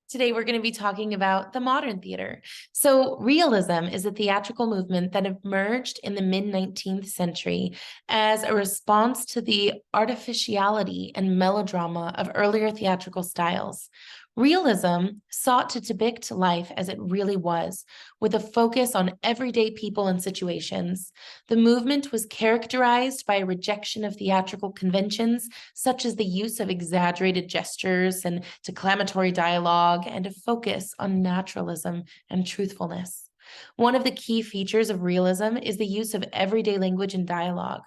Today, we're going to be talking about the modern theater. So, realism is a theatrical movement that emerged in the mid-19th century as a response to the artificiality and melodrama of earlier theatrical styles. Realism sought to depict life as it really was, with a focus on everyday people and situations. The movement was characterized by a rejection of theatrical conventions, such as the use of exaggerated gestures and declamatory dialogue, and a focus on naturalism and truthfulness. One of the key features of realism is the use of everyday language and dialogue.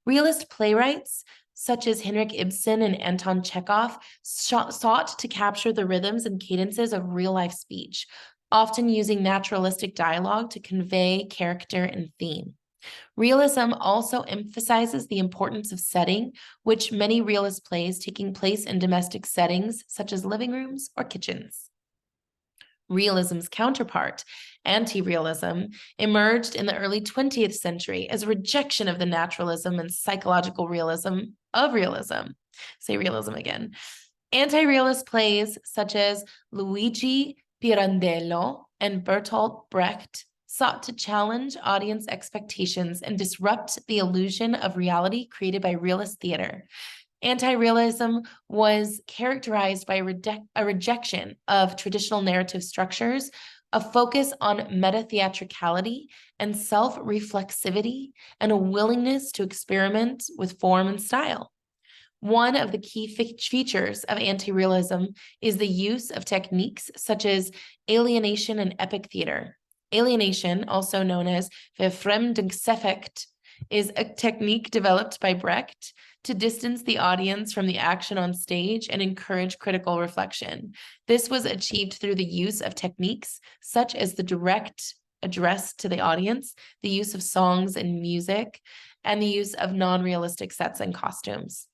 Realist playwrights such as Henrik Ibsen and Anton Chekhov sought to capture the rhythms and cadences of real-life speech, often using naturalistic dialogue to convey character and theme. Realism also emphasizes the importance of setting, which many realist plays taking place in domestic settings such as living rooms or kitchens. Realism's counterpart, anti-realism, emerged in the early 20th century as a rejection of the naturalism and psychological realism of realism. Say realism again. Anti-realist plays such as Luigi Pirandello and Bertolt Brecht sought to challenge audience expectations and disrupt the illusion of reality created by realist theater. Anti-realism was characterized by a rejection of traditional narrative structures, a focus on meta-theatricality and self-reflexivity, and a willingness to experiment with form and style. One of the key features of anti-realism is the use of techniques such as alienation and epic theater. Alienation, also known as Verfremdungseffekt, is a technique developed by Brecht to distance the audience from the action on stage and encourage critical reflection. This was achieved through the use of techniques such as the direct address to the audience, the use of songs and music, and the use of non-realistic sets and costumes.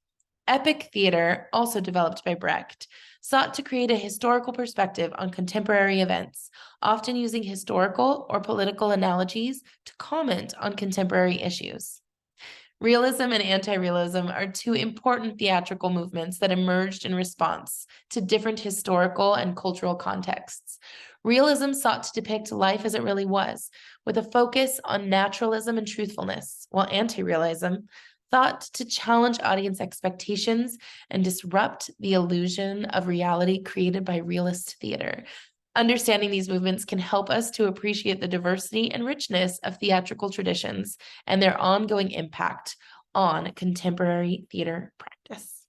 Epic theater, also developed by Brecht, sought to create a historical perspective on contemporary events, often using historical or political analogies to comment on contemporary issues. Realism and anti-realism are two important theatrical movements that emerged in response to different historical and cultural contexts. Realism sought to depict life as it really was, with a focus on naturalism and truthfulness, while anti-realism thought to challenge audience expectations and disrupt the illusion of reality created by realist theater. Understanding these movements can help us to appreciate the diversity and richness of theatrical traditions and their ongoing impact on contemporary theater practice.